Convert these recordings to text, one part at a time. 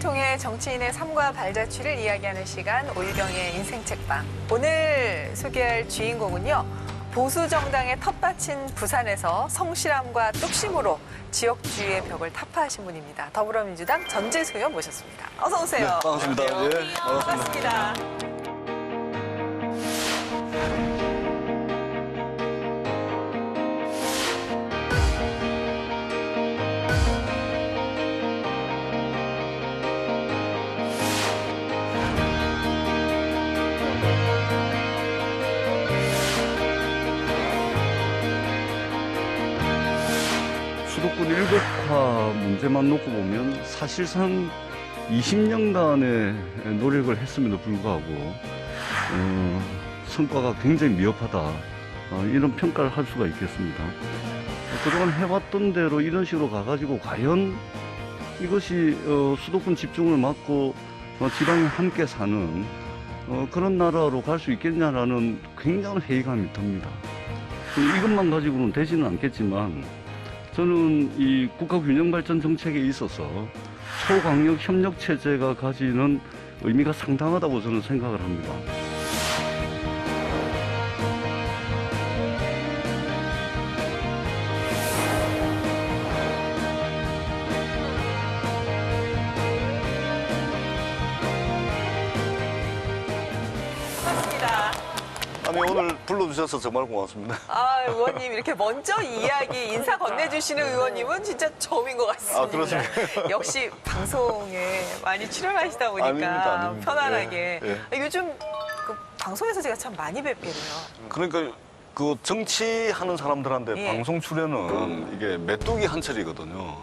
통해 정치인의 삶과 발자취를 이야기하는 시간 오유경의 인생책방. 오늘 소개할 주인공은요. 보수 정당의 텃밭인 부산에서 성실함과 뚝심으로 지역주의의 벽을 타파하신 분입니다. 더불어민주당 전재수 의원 모셨습니다. 어서 오세요. 네, 반갑습니다. 예, 반갑습니다. 수도권 일극화 문제만 놓고 보면 사실상 20년간의 노력을 했음에도 불구하고 성과가 굉장히 미흡하다, 이런 평가를 할 수가 있겠습니다. 그동안 해왔던 대로 이런 식으로 가가지고 과연 이것이 수도권 집중을 막고 지방이 함께 사는 그런 나라로 갈 수 있겠냐라는 굉장한 회의감이 듭니다. 이것만 가지고는 되지는 않겠지만 저는 이 국가균형발전 정책에 있어서 소강력 협력 체제가 가지는 의미가 상당하다고 저는 생각을 합니다. 반갑습니다. 아니, 오늘 불러주셔서 정말 고맙습니다. 아, 의원님 이렇게 먼저 이야기 인사 건네주시는 의원님은 진짜 처음인 것 같습니다. 아, 그렇습니까? 역시 방송에 많이 출연하시다 보니까 아닙니다. 편안하게. 예, 요즘 그 방송에서 제가 참 많이 뵙게 돼요. 그러니까 그 정치하는 사람들한테 예. 방송 출연은 이게 메뚜기 한철이거든요.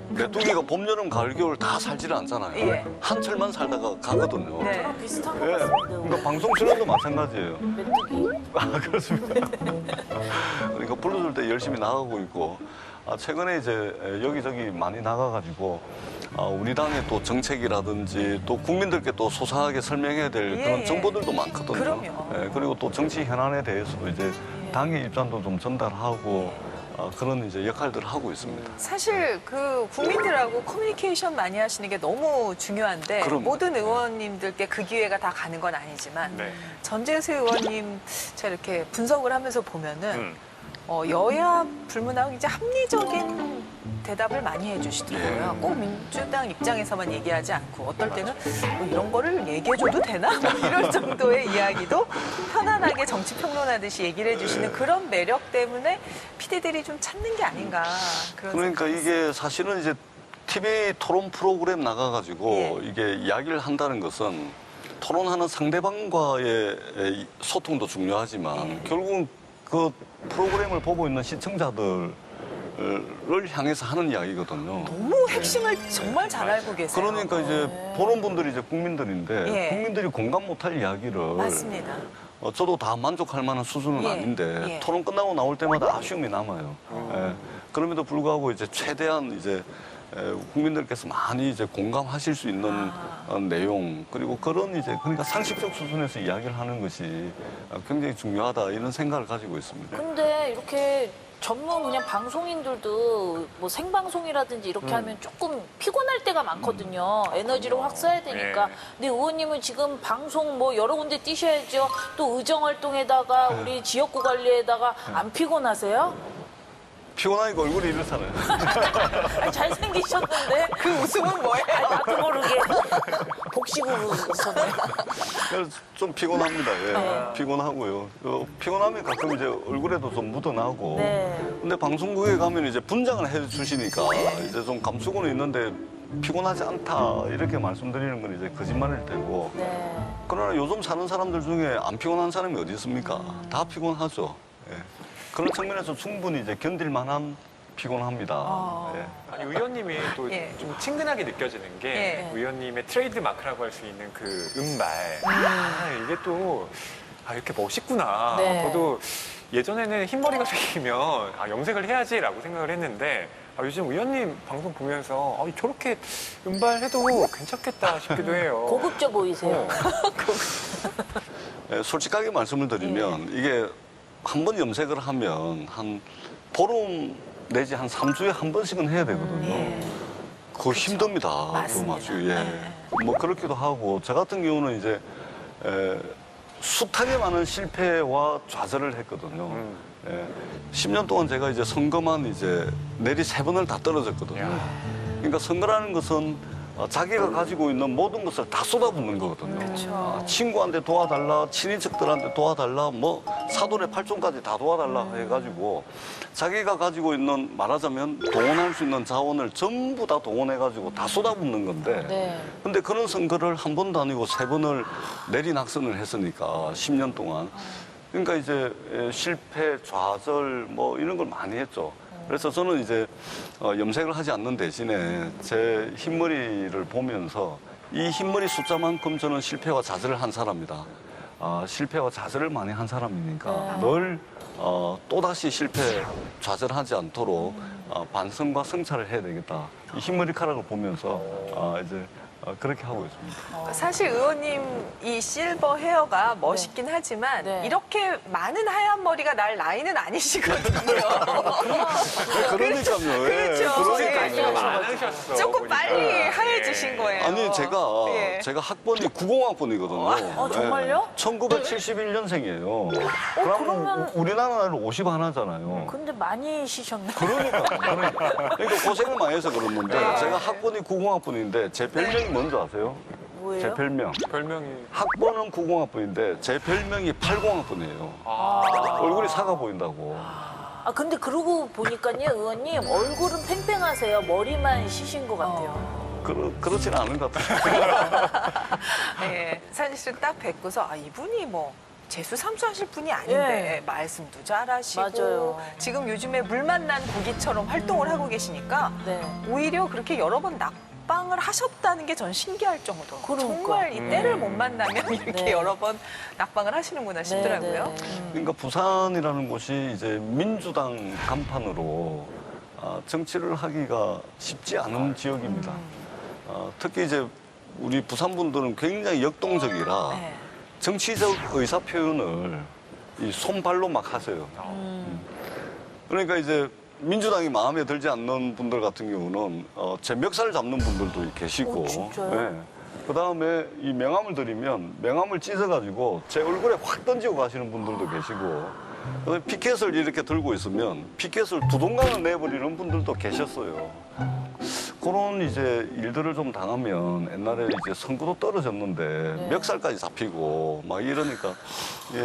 메뚜기가 봄, 여름, 가을, 겨울 다 살지를 않잖아요. 예. 한철만 살다가 가거든요. 네. 비슷한 예. 것 같습니다. 그러니까 방송 출연도 마찬가지예요. 메뚜기. 아, 그렇습니다. 그러니까 불러줄 때 열심히 나가고 있고, 최근에 이제 여기저기 많이 나가가지고, 우리 당의 또 정책이라든지 또 국민들께 또 소상하게 설명해야 될 예, 그런 예. 정보들도 많거든요. 그럼요. 예, 그리고 또 정치 현안에 대해서도 이제 당의 입장도 좀 전달하고, 그런 이제 역할들을 하고 있습니다. 사실 그 국민들하고 커뮤니케이션 많이 하시는 게 너무 중요한데 그럼요. 모든 의원님들께 그 기회가 다 가는 건 아니지만 전재수 의원님 제가 이렇게 분석을 하면서 보면은 여야 불문하고 이제 합리적인 대답을 많이 해주시더라고요. 꼭 민주당 입장에서만 얘기하지 않고 어떨 때는 뭐 이런 거를 얘기해줘도 되나? 뭐 이런 정도의 이야기도 편안하게 정치평론하듯이 얘기를 해주시는 그런 매력 때문에 PD들이 좀 찾는 게 아닌가 그런 그러니까 생각이 이게 사실은 이제 TV 토론 프로그램 나가가지고 예. 이게 이야기를 한다는 것은 토론하는 상대방과의 소통도 중요하지만 예. 결국은 그 프로그램을 보고 있는 시청자들을 향해서 하는 이야기거든요. 너무 핵심을 정말 잘 알고 계세요. 그러니까 이제 보는 분들이 이제 국민들인데 예. 국민들이 공감 못할 이야기를 맞습니다. 저도 다 만족할 만한 수준은 예. 아닌데 예. 토론 끝나고 나올 때마다 아쉬움이 남아요. 예. 그럼에도 불구하고 이제 최대한 이제 국민들께서 많이 이제 공감하실 수 있는 내용, 그리고 그런 이제 그러니까 상식적 수준에서 이야기를 하는 것이 굉장히 중요하다, 이런 생각을 가지고 있습니다. 근데 이렇게 전문 그냥 방송인들도 뭐 생방송이라든지 이렇게 하면 조금 피곤할 때가 많거든요. 에너지를 확 써야 되니까. 근데 의원님은 지금 방송 뭐 여러 군데 뛰셔야죠. 또 의정 활동에다가 우리 지역구 관리에다가 안 피곤하세요? 피곤하니까 얼굴이 이렇잖아요. 아니, 잘생기셨는데 그 웃음은 뭐예요? 나도 모르게 복식으로 웃었네. 그래서 좀 피곤합니다. 예. 네. 피곤하고요. 피곤하면 가끔 이제 얼굴에도 좀 묻어나고. 네. 근데 방송국에 가면 이제 분장을 해주시니까 이제 좀 감추고는 있는데 피곤하지 않다, 이렇게 말씀드리는 건 이제 거짓말일 테고. 네. 그러나 요즘 사는 사람들 중에 안 피곤한 사람이 어디 있습니까? 다 피곤하죠. 예. 그런 측면에서 충분히 이제 견딜만한 피곤합니다. 예. 아니, 의원님이 또 예. 좀 친근하게 느껴지는 게 예. 의원님의 트레이드 마크라고 할 수 있는 그 음말. 이게 또 이렇게 멋있구나. 네. 저도 예전에는 흰머리가 생기면 염색을 해야지라고 생각을 했는데 요즘 의원님 방송 보면서 저렇게 음발해도 괜찮겠다 싶기도 해요. 고급져 보이세요. 예, 솔직하게 말씀을 드리면 이게 한 번 염색을 하면 한 보름 내지 한 3주에 한 번씩은 해야 되거든요. 그거 힘듭니다. 맞습니다. 그거 맞아요. 예. 뭐 그렇기도 하고 저 같은 경우는 이제 숱하게 많은 실패와 좌절을 했거든요. 10년 동안 제가 이제 선거만 이제 내리 3번을 다 떨어졌거든요. 그러니까 선거라는 것은 자기가 가지고 있는 모든 것을 다 쏟아붓는 거거든요. 친구한테 도와달라, 친인척들한테 도와달라, 뭐 사돈의 팔촌까지 다 도와달라 해가지고 자기가 가지고 있는 말하자면 동원할 수 있는 자원을 전부 다 동원해가지고 다 쏟아붓는 건데 네. 근데 그런 선거를 한 번도 아니고 3번을 내리낙선을 했으니까 10년 동안 그러니까 이제 실패, 좌절 뭐 이런 걸 많이 했죠. 그래서 저는 이제 염색을 하지 않는 대신에 제 흰머리를 보면서 이 흰머리 숫자만큼 저는 실패와 좌절을 한 사람이다. 실패와 좌절을 많이 한 사람이니까 늘 또다시 실패, 좌절하지 않도록 반성과 성찰을 해야 되겠다. 이 흰머리카락을 보면서 이제 그렇게 하고 있습니다. 사실 의원님 이 실버 헤어가 멋있긴 하지만 네. 이렇게 많은 하얀 머리가 날 나이는 아니시거든요. 그러니까요. 그렇죠. 예, 예. 많으셨어. 조금 보니까. 빨리 하얘지신 거예요. 아니 예. 제가 학번이 90학번이거든요. 정말요? 1971년생이에요. 그러면- 우리나라 나이로 51하잖아요. 근데 많이 쉬셨네. 그러니까 고생을 많이 해서 그러는데 제가 학번이 90학번인데 제 별명이 뭔지 아세요? 뭐예요? 제 별명. 별명이. 학번은 90학번인데 제 별명이 80학번이에요. 얼굴이 사가 보인다고. 근데 그러고 보니까요, 의원님 얼굴은 팽팽하세요. 머리만 쉬신 것 같아요. 그렇진 않은 것 같아요. 예, 사실 딱 뵙고서 이분이 뭐 재수 삼수하실 분이 아닌데 예. 말씀도 잘하시고 맞아요. 지금 요즘에 물 만난 고기처럼 활동을 하고 계시니까 네. 오히려 그렇게 여러 번 낙방을 하셨다는 게 전 신기할 정도. 그러니까. 정말 이 때를 못 만나면 이렇게 네. 여러 번 낙방을 하시는구나 싶더라고요. 네, 네. 그러니까 부산이라는 곳이 이제 민주당 간판으로 정치를 하기가 쉽지 않은 지역입니다. 특히 이제 우리 부산 분들은 굉장히 역동적이라 네. 정치적 의사 표현을 이 손발로 막 하세요. 그러니까 이제 민주당이 마음에 들지 않는 분들 같은 경우는 제 멱살을 잡는 분들도 계시고, 진짜요? 그다음에 이 명함을 드리면 명함을 찢어가지고 제 얼굴에 확 던지고 가시는 분들도 계시고, 그다음에 피켓을 이렇게 들고 있으면 피켓을 두동강을 내버리는 분들도 계셨어요. 그런 이제 일들을 좀 당하면 옛날에 이제 선거도 떨어졌는데 멱살까지 잡히고 막 이러니까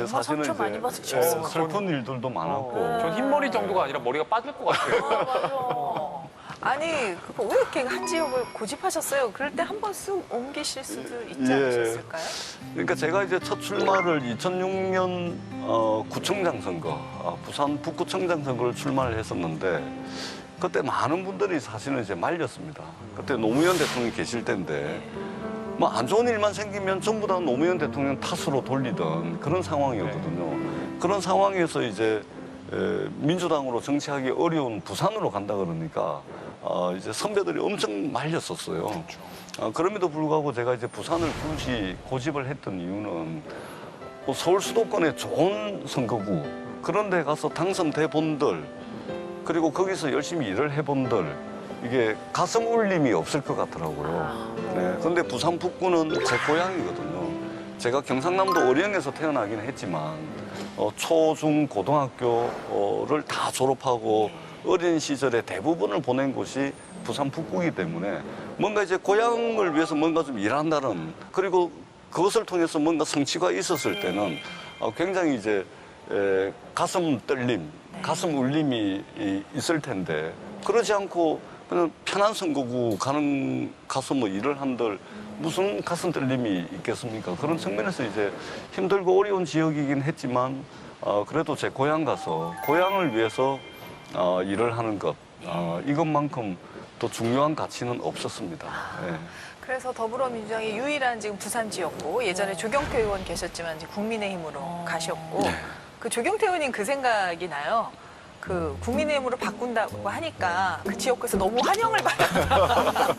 사실은 상처 많이 받으셨어요. 슬픈 일들도 많았고 전 흰머리 정도가 아니라 머리가 빠질 것 같아요. 아니 그거 왜 이렇게 한 지역을 고집하셨어요? 그럴 때 한 번 쑥 옮기실 수도 있지 예. 않으셨을까요? 그러니까 제가 이제 첫 출마를 2006년 구청장 선거, 부산 북구청장 선거를 출마를 했었는데 그때 많은 분들이 사실은 이제 말렸습니다. 그때 노무현 대통령이 계실 때인데 뭐 안 좋은 일만 생기면 전부 다 노무현 대통령 탓으로 돌리던 그런 상황이었거든요. 그런 상황에서 이제 민주당으로 정치하기 어려운 부산으로 간다 그러니까 이제 선배들이 엄청 말렸었어요. 그럼에도 불구하고 제가 이제 부산을 굳이 고집을 했던 이유는 뭐 서울 수도권에 좋은 선거구 그런 데 가서 당선돼 본들 그리고 거기서 열심히 일을 해본들 이게 가슴 울림이 없을 것 같더라고요. 네. 근데 부산 북구는 제 고향이거든요. 제가 경상남도 어령에서 태어나긴 했지만 초, 중, 고등학교를 다 졸업하고 어린 시절에 대부분을 보낸 곳이 부산 북구이기 때문에 뭔가 이제 고향을 위해서 뭔가 좀 일한다는 그리고 그것을 통해서 뭔가 성취가 있었을 때는 굉장히 이제 가슴 떨림, 가슴 울림이 있을 텐데 그러지 않고 그냥 편한 선거구 가서 뭐 일을 한들 무슨 가슴 떨림이 있겠습니까? 그런 측면에서 이제 힘들고 어려운 지역이긴 했지만 그래도 제 고향 가서 고향을 위해서 일을 하는 것 이것만큼 더 중요한 가치는 없었습니다. 네. 그래서 더불어민주당의 유일한 지금 부산 지역구 예전에 조경태 의원 계셨지만 이제 국민의힘으로 가셨고 그 조경태 의원님 그 생각이 나요. 그 국민의힘으로 바꾼다고 하니까 그 지역구에서 너무 환영을 받았다.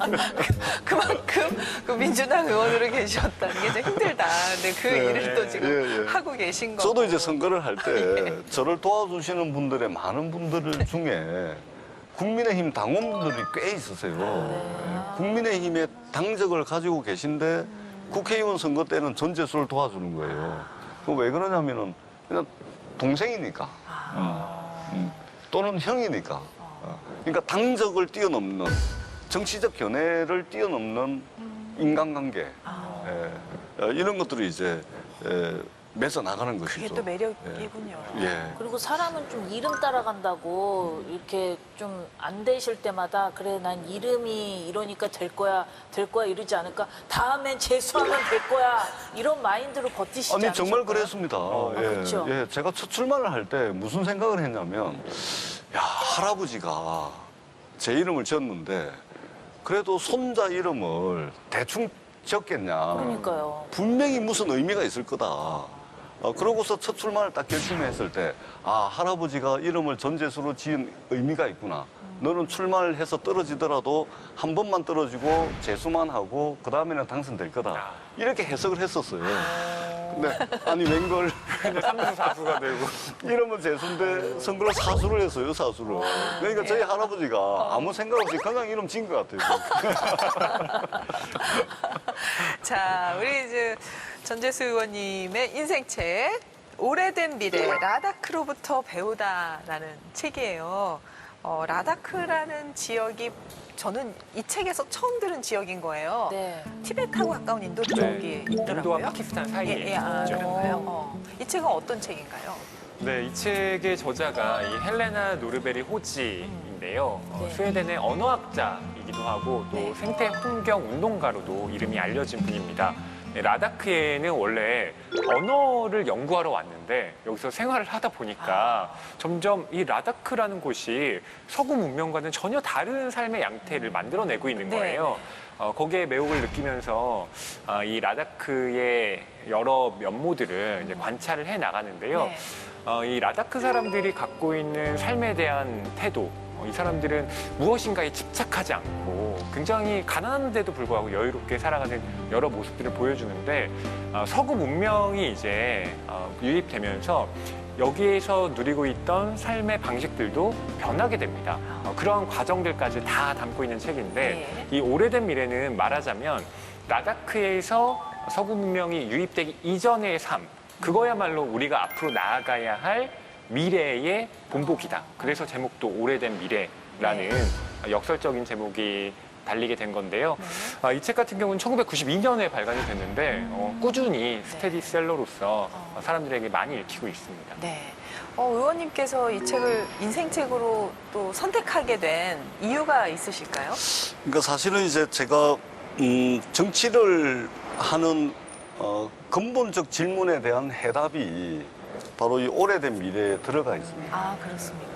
그만큼 그 민주당 의원으로 계셨다는 게 좀 힘들다. 근데 그 일을 또 지금 하고 계신 거고. 저도 이제 선거를 할 때 저를 도와주시는 분들의 많은 분들 중에 국민의힘 당원분들이 꽤 있으세요. 국민의힘의 당적을 가지고 계신데 국회의원 선거 때는 전재수를 도와주는 거예요. 그거 왜 그러냐면은 그냥 동생이니까. 또는 형이니까. 그러니까 당적을 뛰어넘는 정치적 견해를 뛰어넘는 인간관계. 이런 것들이 이제 맺어 나가는 것이죠. 그게 또 매력이군요. 예. 그리고 사람은 좀 이름 따라간다고 이렇게 좀 안 되실 때마다 그래 난 이름이 이러니까 될 거야 이러지 않을까 다음엔 재수하면 될 거야 이런 마인드로 버티시지 아니 않으실까요? 정말 그랬습니다. 그렇죠. 예, 제가 첫 출마를 할 때 무슨 생각을 했냐면 야 할아버지가 제 이름을 지었는데 그래도 손자 이름을 대충 지었겠냐. 그러니까요. 분명히 무슨 의미가 있을 거다. 그러고서 첫 출마를 딱 결심했을 때, 아, 할아버지가 이름을 전재수로 지은 의미가 있구나. 너는 출마를 해서 떨어지더라도 한 번만 떨어지고 재수만 하고 그 다음에는 당선될 거다. 이렇게 해석을 했었어요. 근데 아니 웬걸 근데 3수 4수가 되고. 이름은 재수인데 선거를 사수를 했어요, 사수를. 그러니까 저희 할아버지가 아무 생각 없이 그냥 이름 지은 것 같아요. 자, 우리 이제 전재수 의원님의 인생책 오래된 미래 라다크로부터 배우다라는 책이에요. 라다크라는 지역이 저는 이 책에서 처음 들은 지역인 거예요. 네. 티베트하고 가까운 인도 쪽이 있더라고요. 인도와 파키스탄 사이에 예, 아, 있죠. 그런가요? 이 책은 어떤 책인가요? 네, 이 책의 저자가 이 헬레나 노르베리 호지인데요. 네. 스웨덴의 언어학자이기도 하고 또 네. 생태 환경 운동가로도 이름이 알려진 분입니다. 네, 라다크에는 원래 언어를 연구하러 왔는데 여기서 생활을 하다 보니까 점점 이 라다크라는 곳이 서구 문명과는 전혀 다른 삶의 양태를 만들어내고 있는 네. 거예요. 거기에 매혹을 느끼면서 이 라다크의 여러 면모들을 이제 관찰을 해 나가는데요. 네. 이 라다크 사람들이 갖고 있는 삶에 대한 태도, 이 사람들은 무엇인가에 집착하지 않고 굉장히 가난한데도 불구하고 여유롭게 살아가는 여러 모습들을 보여주는데 서구 문명이 이제 유입되면서 여기에서 누리고 있던 삶의 방식들도 변하게 됩니다. 그런 과정들까지 다 담고 있는 책인데 이 오래된 미래는 말하자면 라다크에서 서구 문명이 유입되기 이전의 삶, 그거야말로 우리가 앞으로 나아가야 할 미래의 본보기다. 그래서 제목도 오래된 미래라는 역설적인 제목이 달리게 된 건데요. 이 책 같은 경우는 1992년에 발간이 됐는데 꾸준히 스테디셀러로서 사람들에게 많이 읽히고 있습니다. 네. 의원님께서 이 책을 인생책으로 또 선택하게 된 이유가 있으실까요? 그러니까 사실은 이제 제가 정치를 하는 근본적 질문에 대한 해답이 바로 이 오래된 미래에 들어가 있습니다. 아, 그렇습니까?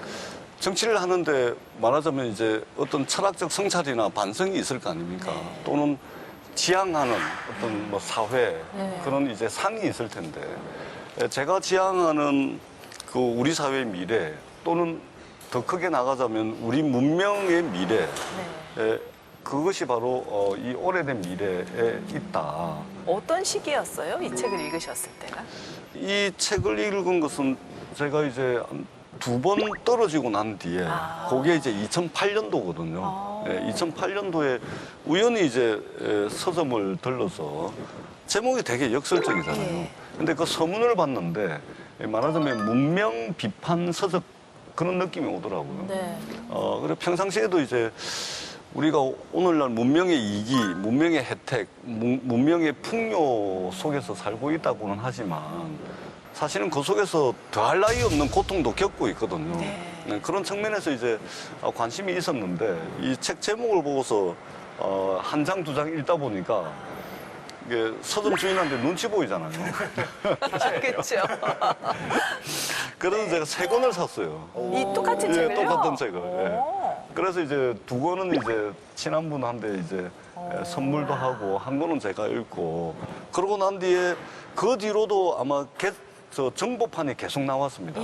정치를 하는데 말하자면 이제 어떤 철학적 성찰이나 반성이 있을 거 아닙니까? 또는 지향하는 어떤 뭐 사회 그런 이제 상이 있을 텐데 제가 지향하는 그 우리 사회의 미래 또는 더 크게 나가자면 우리 문명의 미래 그것이 바로 이 오래된 미래에 있다. 어떤 시기였어요? 이 책을 읽으셨을 때가? 이 책을 읽은 것은 제가 이제 두 번 떨어지고 난 뒤에 그게 이제 2008년도거든요. 2008년도에 우연히 이제 서점을 들러서 제목이 되게 역설적이잖아요. 근데 그 서문을 봤는데 말하자면 문명 비판 서적 그런 느낌이 오더라고요. 그래서 평상시에도 이제 우리가 오늘날 문명의 이기, 문명의 혜택, 문명의 풍요 속에서 살고 있다고는 하지만 사실은 그 속에서 더할 나위 없는 고통도 겪고 있거든요. 네, 그런 측면에서 이제 관심이 있었는데 이 책 제목을 보고서 한 장, 두 장 읽다 보니까 이게 서점 주인한테 눈치 보이잖아요. 그렇죠. 그래서 제가 세 권을 샀어요. 이 똑같은 책을요? 똑같은 책을. 그래서 이제 두 권은 이제 친한 분한테 이제 선물도 하고 한 권은 제가 읽고 그러고 난 뒤에 그 뒤로도 아마 저 정보판이 계속 나왔습니다.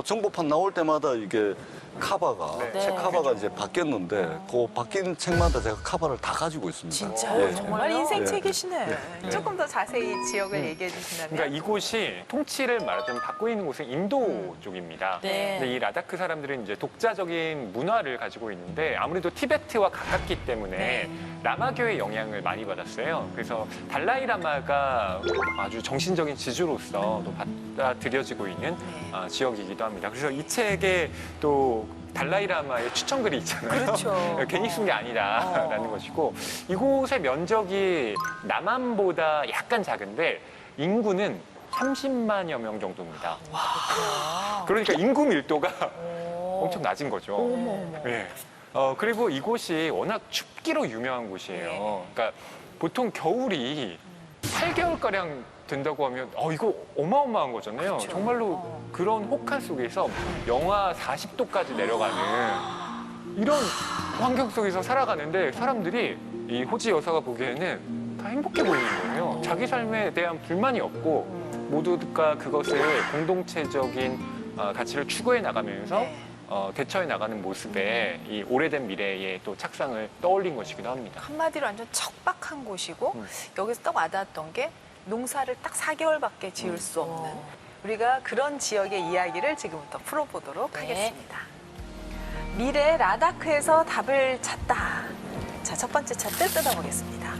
정보판 나올 때마다 이게 카바가 네. 책 네. 카바가 이제 바뀌었는데 그 바뀐 책마다 제가 카바를 다 가지고 있습니다. 진짜요? 예. 정말 인생 네. 책이시네. 네. 조금 더 자세히 지역을 얘기해 주신다면. 그러니까 이곳이 통치를 말하자면 받고 있는 곳은 인도 쪽입니다. 네. 근데 이 라다크 사람들은 이제 독자적인 문화를 가지고 있는데 아무래도 티베트와 가깝기 때문에 네. 라마교의 영향을 많이 받았어요. 그래서 달라이 라마가 아주 정신적인 지주로서 또 받아들여지고 있는 네. 지역이기도 합니다. 그래서 이 책에 또 달라이 라마의 추천글이 있잖아요. 그렇죠. 괜히 쓴 게 아니다라는 것이고 이곳의 면적이 남한보다 약간 작은데 인구는 30만여 명 정도입니다. 그러니까 인구 밀도가 엄청 낮은 거죠. 네. 그리고 이곳이 워낙 춥기로 유명한 곳이에요. 그러니까 보통 겨울이 8개월가량 된다고 하면 이거 어마어마한 거잖아요. 그렇죠. 정말로 그런 혹한 속에서 영하 40도까지 내려가는 이런 환경 속에서 살아가는데 사람들이 이 호지 여사가 보기에는 다 행복해 보이는 거예요. 자기 삶에 대한 불만이 없고 모두가 그것을 공동체적인 가치를 추구해 나가면서 네. 대처해 나가는 모습에 이 오래된 미래의 또 착상을 떠올린 것이기도 합니다. 한마디로 완전 척박한 곳이고 음. 여기서 딱 와닿았던 게 농사를 딱 4개월밖에 지을 수 없는 우리가 그런 지역의 이야기를 지금부터 풀어보도록 네. 하겠습니다. 미래 라다크에서 답을 찾다. 자, 첫 번째 차트 뜯어보겠습니다.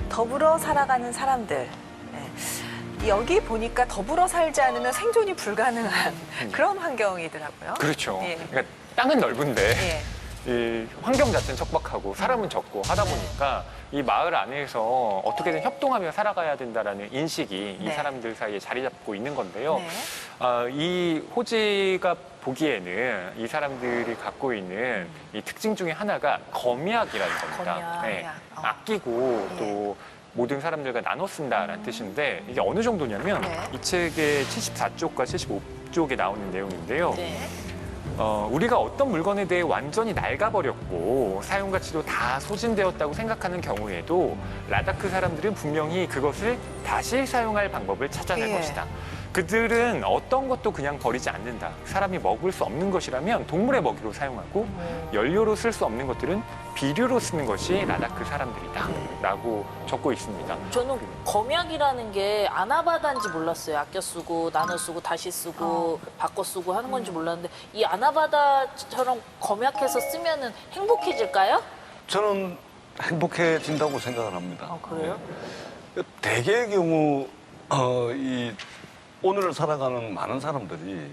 더불어 살아가는 사람들. 네. 여기 보니까 더불어 살지 않으면 생존이 불가능한 그런 환경이더라고요. 그렇죠. 예. 그러니까 땅은 넓은데 예. 이 환경 자체는 척박하고 사람은 적고 하다 보니까 이 마을 안에서 어떻게든 협동하며 살아가야 된다라는 인식이 이 네. 사람들 사이에 자리 잡고 있는 건데요. 네. 이 호지가 보기에는 이 사람들이 갖고 있는 이 특징 중에 하나가 검약이라는 겁니다. 검약. 아끼고 예. 또 모든 사람들과 나눠 쓴다라는 뜻인데 이게 어느 정도냐면 네. 이 책의 74쪽과 75쪽에 나오는 내용인데요. 네. 우리가 어떤 물건에 대해 완전히 낡아버렸고 사용 가치도 다 소진되었다고 생각하는 경우에도 라다크 사람들은 분명히 그것을 다시 사용할 방법을 찾아낼 예. 것이다. 그들은 어떤 것도 그냥 버리지 않는다. 사람이 먹을 수 없는 것이라면 동물의 먹이로 사용하고 연료로 쓸 수 없는 것들은 비료로 쓰는 것이 라다크 사람들이다. 라고 적고 있습니다. 저는 검약이라는 게 아나바다인지 몰랐어요. 아껴 쓰고 나눠 쓰고 다시 쓰고 바꿔 쓰고 하는 건지 몰랐는데 이 아나바다처럼 검약해서 쓰면은 행복해질까요? 저는 행복해진다고 생각을 합니다. 그래요? 예. 대개의 경우 이 오늘을 살아가는 많은 사람들이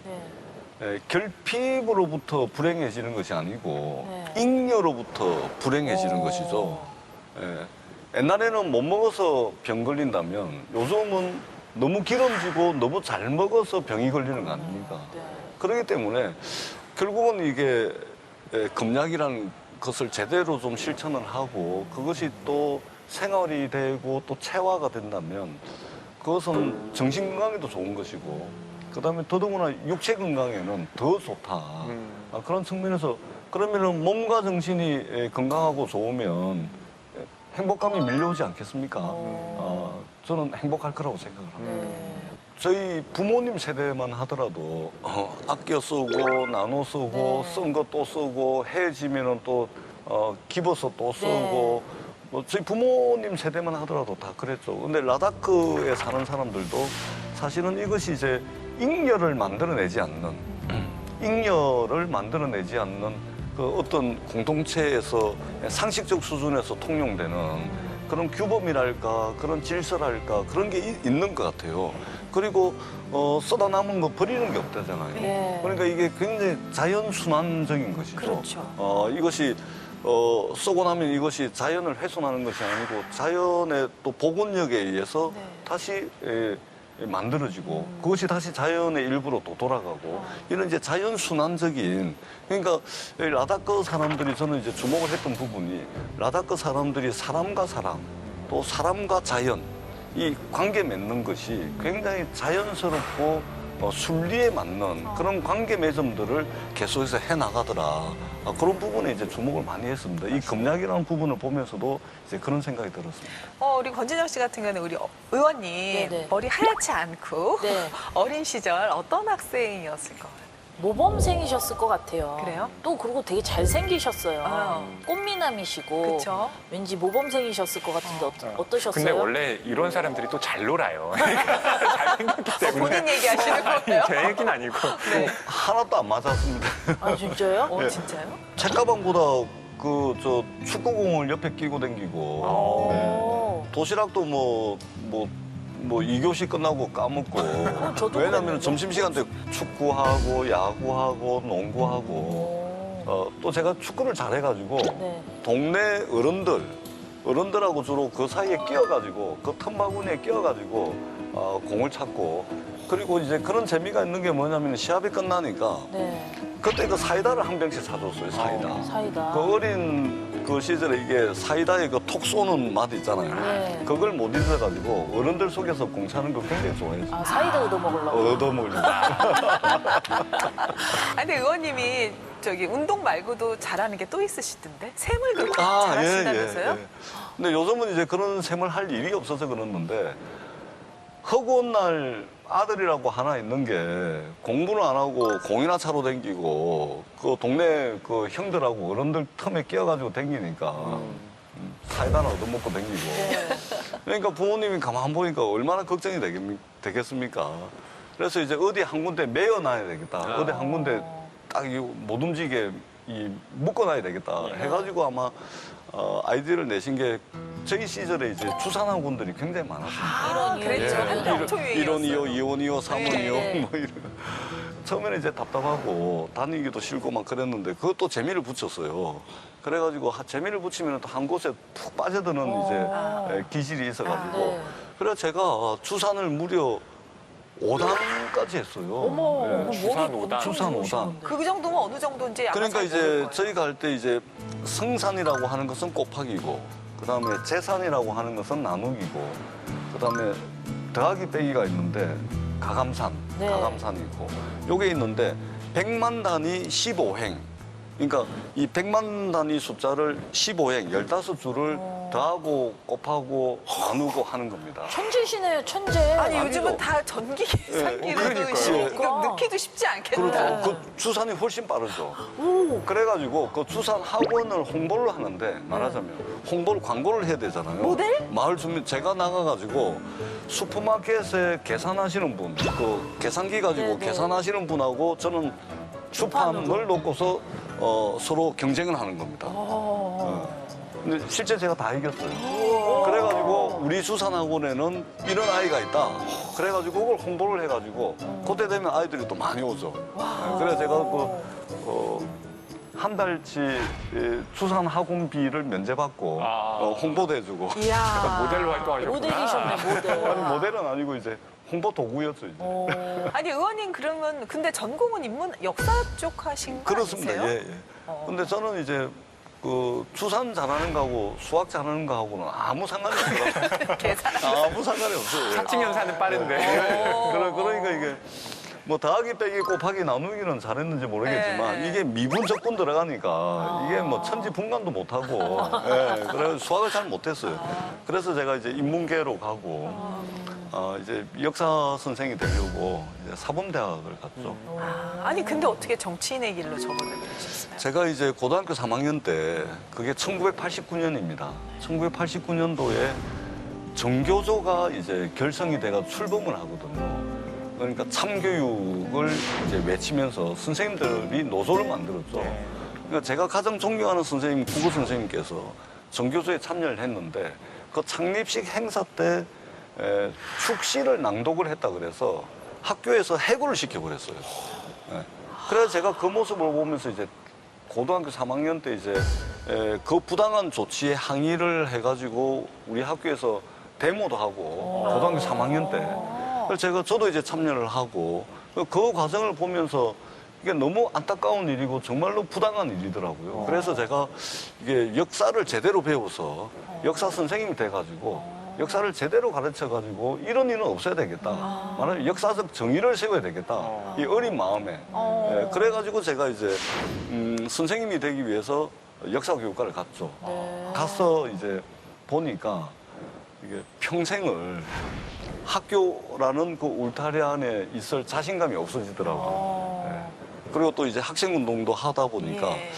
네. 결핍으로부터 불행해지는 것이 아니고 네. 잉여로부터 불행해지는 것이죠. 예. 옛날에는 못 먹어서 병 걸린다면 요즘은 너무 기름지고 너무 잘 먹어서 병이 걸리는 거 아닙니까? 네. 그렇기 때문에 결국은 이게 검약이라는 것을 제대로 좀 실천을 하고 그것이 또 생활이 되고 또 체화가 된다면 그것은 정신 건강에도 좋은 것이고 그다음에 더더구나 육체 건강에는 더 좋다. 그런 측면에서 그러면은 몸과 정신이 건강하고 좋으면 행복감이 밀려오지 않겠습니까? 저는 행복할 거라고 생각을 합니다. 저희 부모님 세대만 하더라도 아껴 쓰고 나눠 쓰고 쓴 거 또 쓰고 해지면은 또 집어서 또 쓰고 저희 부모님 세대만 하더라도 다 그랬죠. 근데 라다크에 사는 사람들도 사실은 이것이 이제 잉여를 만들어내지 않는 그 어떤 공동체에서 상식적 수준에서 통용되는 그런 규범이랄까 그런 질서랄까 그런 게 있는 것 같아요. 그리고 쏟아 남은 거 버리는 게 없다잖아요. 예. 그러니까 이게 굉장히 자연순환적인 것이죠. 그렇죠. 이것이 쓰고 나면 이것이 자연을 훼손하는 것이 아니고 자연의 또 복원력에 의해서 다시 만들어지고 그것이 다시 자연의 일부로 또 돌아가고 이런 이제 자연순환적인 그러니까 라다크 사람들이 저는 이제 주목을 했던 부분이 라다크 사람들이 사람과 사람 또 사람과 자연 이 관계 맺는 것이 굉장히 자연스럽고 순리에 맞는 그런 관계 맺음들을 계속해서 해나가더라. 그런 부분에 이제 주목을 많이 했습니다. 이 검약이라는 부분을 보면서도 이제 그런 생각이 들었습니다. 우리 권진영 씨 같은 경우는 우리 의원님 네네. 머리 하얗지 않고 네. 어린 시절 어떤 학생이었을 것 같아요? 모범생이셨을 것 같아요. 그래요? 또 그리고 되게 잘생기셨어요. 아. 꽃미남이시고 그쵸? 왠지 모범생이셨을 것 같은데 어떠셨어요? 근데 원래 이런 사람들이 또 잘 놀아요. 그러니까 잘생겼기 때문에. 본인 얘기하시는 거예요? 제 얘기는 아니고. 네. 하나도 안 맞았습니다. 아 진짜요? 어, 진짜요? 책가방보다 저 축구공을 옆에 끼고 다니고 오. 도시락도 뭐 2교시 끝나고 까먹고 저도 왜냐면 그랬는데. 점심시간 때 축구하고 야구하고 농구하고 또 제가 축구를 잘해가지고 네. 동네 어른들하고 주로 그 사이에 끼어가지고 그 틈바구니에 끼어가지고 공을 찾고 그리고 이제 그런 재미가 있는 게 뭐냐면 시합이 끝나니까 네. 그때 그 사이다를 한 병씩 사줬어요. 사이다. 사이다. 그 어린 그 시절에 이게 사이다에 그 톡 쏘는 맛 있잖아요. 네. 그걸 못 잊어가지고 어른들 속에서 공차는 거 굉장히 좋아했어요. 아 사이다 얻어 먹으려고. 얻어먹으려고. 근데 의원님이 저기 운동 말고도 잘하는 게 또 있으시던데? 샘을 그렇게 잘하신다면서요? 근데 요즘은 이제 그런 셈을 할 일이 없어서 그러는데 허구한 날 아들이라고 하나 있는 게 공부는 안 하고 공이나 차로 댕기고 그 동네 그 형들하고 어른들 틈에 끼어가지고 댕기니까 사이다나 얻어먹고 댕기고 그러니까 부모님이 가만 보니까 얼마나 걱정이 되겠습니까? 그래서 이제 어디 한 군데 메어놔야 되겠다. 어디 한 군데 딱 못 움직이게 묶어놔야 되겠다. 해가지고 아마 아이디어를 내신 게 저희 시절에 이제 주산학원들이 굉장히 많았습니다. 아, 그랬죠. 한때 엄청 유행이었어요. 1원이요, 2원이요, 3원이요, 네. 뭐 이런. 처음에는 이제 답답하고 다니기도 싫고 막 그랬는데 그것도 재미를 붙였어요. 그래가지고 재미를 붙이면 또 한 곳에 푹 빠져드는 이제 기질이 있어가지고. 네. 그래서 제가 주산을 무려 5단까지 했어요. 어머, 네. 주산 5단. 주산 5단. 그 정도면 어느 정도인지 아마 그러니까 잘 이제 모를 거예요. 저희가 할 때 이제 성산이라고 하는 것은 곱하기고 그다음에 재산이라고 하는 것은 나누기고 그다음에 더하기 빼기가 있는데 네. 가감산이 있고 요게 있는데 100만 단위 15행 그러니까 이 100만 단위 숫자를 15행 15줄을 더하고 곱하고 나누고 하는 겁니다. 천재시네요, 천재. 아니 아니죠. 요즘은 다 전기 계산기로도 그러니까요. 이거 넣기도 쉽지 않겠다. 그렇죠. 그 주산이 훨씬 빠르죠. 그래가지고 그 주산 학원을 홍보를 하는데 말하자면 광고를 해야 되잖아요. 모델? 마을 주민 제가 나가가지고 슈퍼마켓에 계산하시는 분, 그 계산기 가지고 네네. 계산하시는 분하고 저는 주판을 놓고서 서로 경쟁을 하는 겁니다. 근데 실제 제가 다 이겼어요. 그래가지고 우리 주산학원에는 이런 아이가 있다. 그래가지고 그걸 홍보를 해가지고 그때 되면 아이들이 또 많이 오죠. 그래서 제가 한 달치 주산학원비를 면제받고 홍보도 해주고. 이야. 모델로 활동하셨구나. 모델이셨네, 모델. 아니, 모델은 아니고 이제 홍보 도구였죠. 이제. 아니 의원님 그러면 근데 전공은 인문 역사 쪽 하신 거 그렇습니다. 아니세요? 예, 예. 근데 저는 이제 그 주산 잘하는 거하고 수학 잘하는 거하고는 아무 상관이 없어요. 계산. 아무 상관이 없어요. 예. 사칭연사는 빠른데. 그러니까 이게 뭐 더하기 빼기 곱하기 나누기는 잘했는지 모르겠지만 네. 이게 미분 적분 들어가니까 이게 뭐 천지분간도 못하고 그래서 수학을 잘 못했어요. 그래서 제가 이제 인문계로 가고 이제 역사 선생이 되려고 이제 사범대학을 갔죠. 아니 근데 어떻게 정치인의 길로 접어들게 되셨어요? 제가 이제 고등학교 3학년 때 그게 1989년입니다. 1989년도에 정교조가 이제 결성이 돼가 출범을 하거든요. 그러니까 참교육을 이제 외치면서 선생님들이 노조를 만들었죠. 그러니까 제가 가장 존경하는 선생님, 국어 선생님께서 정교조에 참여를 했는데 그 창립식 행사 때 축시를 낭독을 했다 그래서 학교에서 해고를 시켜버렸어요. 그래서 제가 그 모습을 보면서 이제 고등학교 3학년 때 이제 그 부당한 조치에 항의를 해가지고 우리 학교에서 데모도 하고 고등학교 3학년 때 그래서 저도 이제 참여를 하고 그 과정을 보면서 이게 너무 안타까운 일이고 정말로 부당한 일이더라고요. 그래서 제가 이게 역사를 제대로 배워서 역사 선생님이 돼가지고 역사를 제대로 가르쳐가지고 이런 일은 없어야 되겠다. 말하자면 역사적 정의를 세워야 되겠다. 이 어린 마음에. 그래가지고 제가 이제 선생님이 되기 위해서 역사교육과를 갔죠. 가서 이제 보니까 이게 평생을 학교라는 그 울타리 안에 있을 자신감이 없어지더라고요. 그리고 또 이제 학생운동도 하다 보니까 예.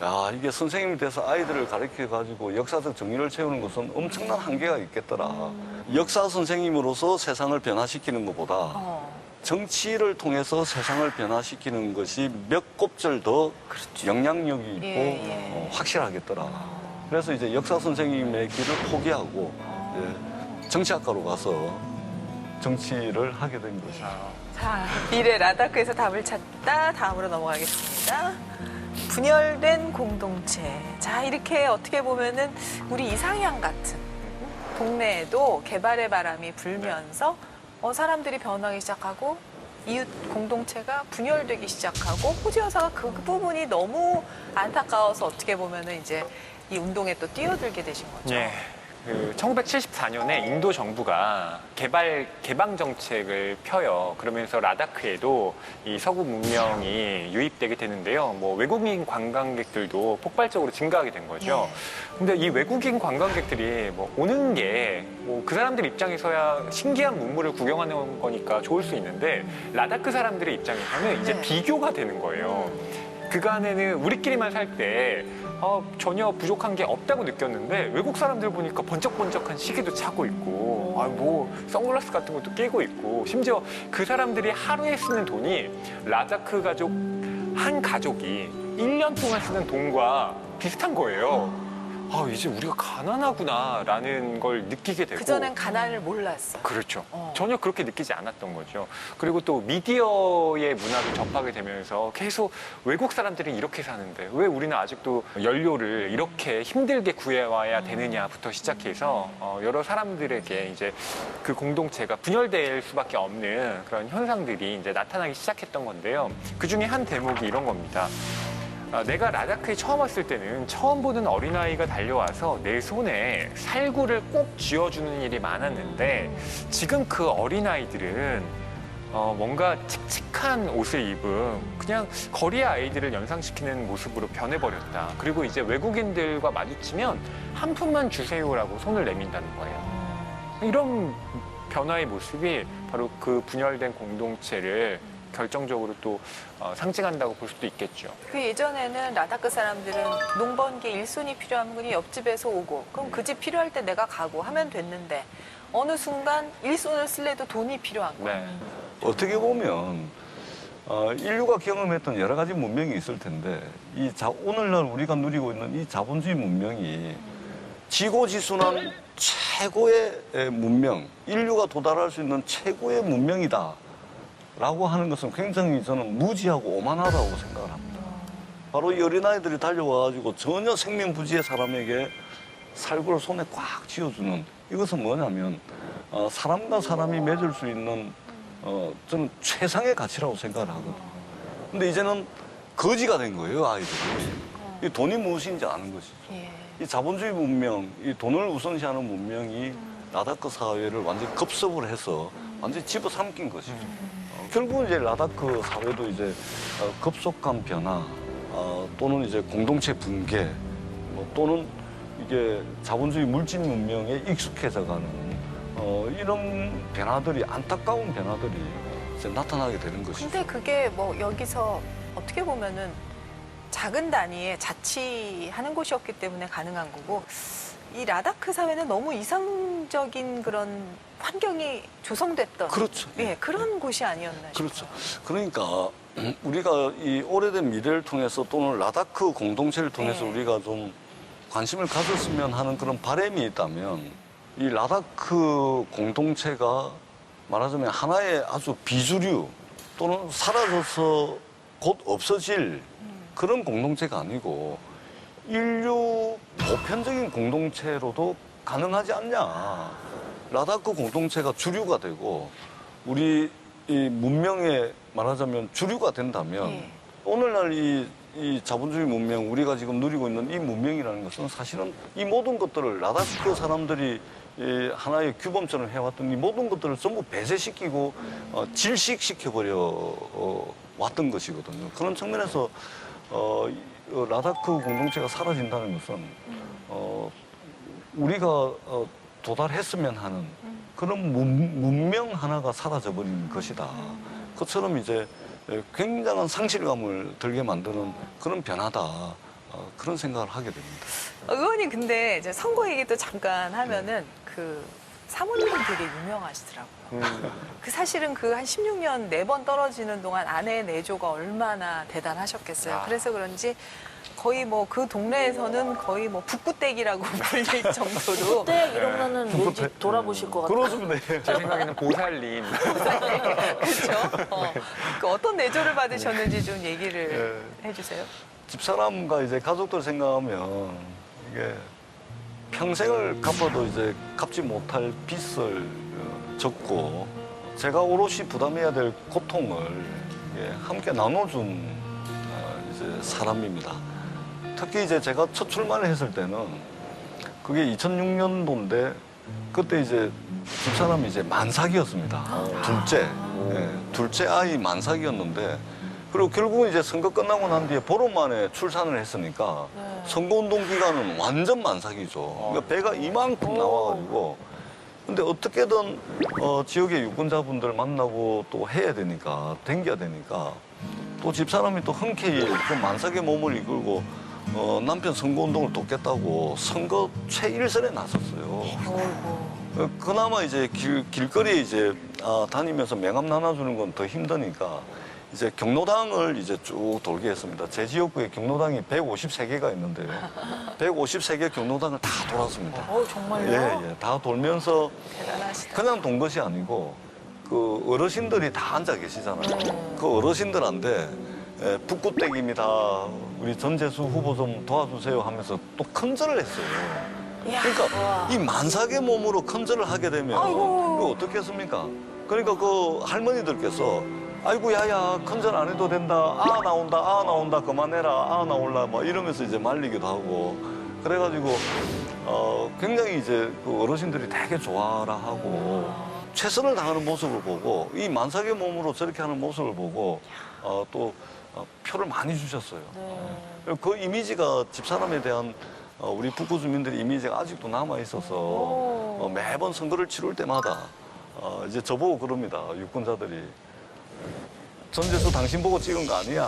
야, 이게 선생님이 돼서 아이들을 가르쳐가지고 역사적 정의를 채우는 것은 엄청난 한계가 있겠더라. 역사 선생님으로서 세상을 변화시키는 것보다 정치를 통해서 세상을 변화시키는 것이 몇 곱절 더 영향력이 있고 예. 확실하겠더라. 그래서 이제 역사 선생님의 길을 포기하고 이제 정치학과로 가서 정치를 하게 된 것이죠. 자, 미래 라다크에서 답을 찾다. 다음으로 넘어가겠습니다. 분열된 공동체. 자, 이렇게 어떻게 보면은 우리 이상향 같은 동네에도 개발의 바람이 불면서 사람들이 변하기 시작하고 이웃 공동체가 분열되기 시작하고 호주 여사가 그 부분이 너무 안타까워서 어떻게 보면은 이제 이 운동에 또 뛰어들게 되신 거죠. 예. 1974년에 인도 정부가 개방 정책을 펴요. 그러면서 라다크에도 이 서구 문명이 유입되게 되는데요. 뭐 외국인 관광객들도 폭발적으로 증가하게 된 거죠. 근데 이 외국인 관광객들이 뭐 오는 게 뭐 그 사람들 입장에서야 신기한 문물을 구경하는 거니까 좋을 수 있는데 라다크 사람들의 입장에서는 이제 비교가 되는 거예요. 그간에는 우리끼리만 살 때 전혀 부족한 게 없다고 느꼈는데 외국 사람들 보니까 번쩍번쩍한 시계도 차고 있고 뭐 선글라스 같은 것도 끼고 있고 심지어 그 사람들이 하루에 쓰는 돈이 라다크 가족 한 가족이 1년 동안 쓰는 돈과 비슷한 거예요. 이제 우리가 가난하구나라는 걸 느끼게 되고 그전엔 가난을 몰랐어요. 그렇죠. 전혀 그렇게 느끼지 않았던 거죠. 그리고 또 미디어의 문화를 접하게 되면서 계속 외국 사람들은 이렇게 사는데 왜 우리는 아직도 연료를 이렇게 힘들게 구해와야 되느냐부터 시작해서 여러 사람들에게 이제 그 공동체가 분열될 수밖에 없는 그런 현상들이 이제 나타나기 시작했던 건데요. 그 중에 한 대목이 이런 겁니다. 내가 라다크에 처음 왔을 때는 처음 보는 어린아이가 달려와서 내 손에 살구를 꼭 쥐어주는 일이 많았는데 지금 그 어린아이들은 뭔가 칙칙한 옷을 입은 그냥 거리의 아이들을 연상시키는 모습으로 변해버렸다. 그리고 이제 외국인들과 마주치면 한 푼만 주세요라고 손을 내민다는 거예요. 이런 변화의 모습이 바로 그 분열된 공동체를 결정적으로 또 상징한다고 볼 수도 있겠죠. 그 예전에는 라다크 사람들은 농번기에 일손이 필요하면 그냥 옆집에서 오고 그럼 그 집 필요할 때 내가 가고 하면 됐는데 어느 순간 일손을 쓸래도 돈이 필요한 거예요. 네. 어떻게 보면 인류가 경험했던 여러 가지 문명이 있을 텐데 오늘날 우리가 누리고 있는 이 자본주의 문명이 지고지순한 최고의 문명, 인류가 도달할 수 있는 최고의 문명이다. 라고 하는 것은 굉장히 저는 무지하고 오만하다고 생각을 합니다. 바로 이 어린아이들이 달려와가지고 전혀 생명부지의 사람에게 살구를 손에 꽉 쥐어주는 이것은 뭐냐면 사람과 사람이 맺을 수 있는 저는 최상의 가치라고 생각을 하거든요. 근데 이제는 거지가 된 거예요, 아이들이. 이 돈이 무엇인지 아는 것이죠. 이 자본주의 문명, 이 돈을 우선시하는 문명이 라다크 사회를 완전히 급습을 해서 완전히 집어삼킨 것이죠. 결국은 이제 라다크 사회도 이제 급속한 변화 또는 이제 공동체 붕괴 또는 이게 자본주의 물질 문명에 익숙해져가는 이런 변화들이 안타까운 변화들이 이제 나타나게 되는 것이죠. 근데 그게 뭐 여기서 어떻게 보면은 작은 단위의 자치하는 곳이었기 때문에 가능한 거고 이 라다크 사회는 너무 이상적인 그런 환경이 조성됐던 그렇죠. 그런 곳이 아니었나 싶어요. 그렇죠. 그러니까 우리가 이 오래된 미래를 통해서 또는 라다크 공동체를 통해서 우리가 좀 관심을 가졌으면 하는 그런 바람이 있다면 이 라다크 공동체가 말하자면 하나의 아주 비주류 또는 사라져서 곧 없어질 그런 공동체가 아니고 인류 보편적인 공동체로도 가능하지 않냐. 라다크 공동체가 주류가 되고 우리 이 문명에 말하자면 주류가 된다면 오늘날 이 자본주의 문명, 우리가 지금 누리고 있는 이 문명이라는 것은 사실은 이 모든 것들을 라다크 사람들이 하나의 규범처럼 해왔던 이 모든 것들을 전부 배제시키고 질식시켜버려 왔던 것이거든요. 그런 측면에서 라다크 공동체가 사라진다는 것은 우리가 도달했으면 하는 그런 문명 하나가 사라져버린 것이다. 그처럼 이제 굉장한 상실감을 들게 만드는 그런 변화다. 그런 생각을 하게 됩니다. 의원님 근데 이제 선거 얘기도 잠깐 하면은 그 사모님이 되게 유명하시더라고요. 그 사실은 그 한 16년 4번 떨어지는 동안 아내의 내조가 얼마나 대단하셨겠어요. 그래서 그런지 거의 뭐 그 동네에서는 거의 뭐 북구댁이라고 불릴 정도로. 그때 이러면은 왠지 돌아보실 것 같아요. 그렇습니다. 제 생각에는 보살님. 그렇죠. 그 어떤 내조를 받으셨는지 좀 얘기를 해주세요. 집사람과 이제 가족들 생각하면 이게 평생을 갚아도 이제 갚지 못할 빚을 졌고 제가 오롯이 부담해야 될 고통을 함께 나눠준 이제 사람입니다. 특히 이제 제가 첫 출마를 했을 때는 그게 2006년도인데 그때 이제 집사람이 이제 만삭이었습니다. 둘째 아이 만삭이었는데 그리고 결국은 이제 선거 끝나고 난 뒤에 보름 만에 출산을 했으니까 선거운동 기간은 완전 만삭이죠. 그러니까 배가 이만큼 나와가지고 근데 어떻게든 지역의 유권자분들 만나고 또 해야 되니까 댕겨야 되니까 또 집사람이 또 흔쾌히 그 만삭의 몸을 이끌고 남편 선거운동을 돕겠다고 선거 최일선에 나섰어요. 그나마 이제 길거리에 이제 다니면서 명함 나눠주는 건 더 힘드니까 이제 경로당을 이제 쭉 돌게 했습니다. 제 지역구에 경로당이 153개가 있는데요. 153개 경로당을 다 돌았습니다. 정말요? 예, 다 돌면서 대단하시다. 그냥 돈 것이 아니고 그 어르신들이 다 앉아 계시잖아요. 그 어르신들한테 북구댁입니다. 우리 전재수 후보 좀 도와주세요 하면서 또 큰절을 했어요. 그러니까 이 만삭의 몸으로 큰절을 하게 되면 이거 어떻겠습니까? 그러니까 그 할머니들께서 아이고 야야 큰절 안 해도 된다. 아 나온다 그만해라. 아 나올라 뭐 이러면서 이제 말리기도 하고 그래가지고 굉장히 이제 그 어르신들이 되게 좋아라 하고 최선을 다하는 모습을 보고 이 만삭의 몸으로 저렇게 하는 모습을 보고 또 표를 많이 주셨어요. 그 이미지가 집사람에 대한 우리 북구 주민들의 이미지가 아직도 남아 있어서 매번 선거를 치룰 때마다 이제 저보고 그럽니다. 유권자들이 전재수 당신 보고 찍은 거 아니야.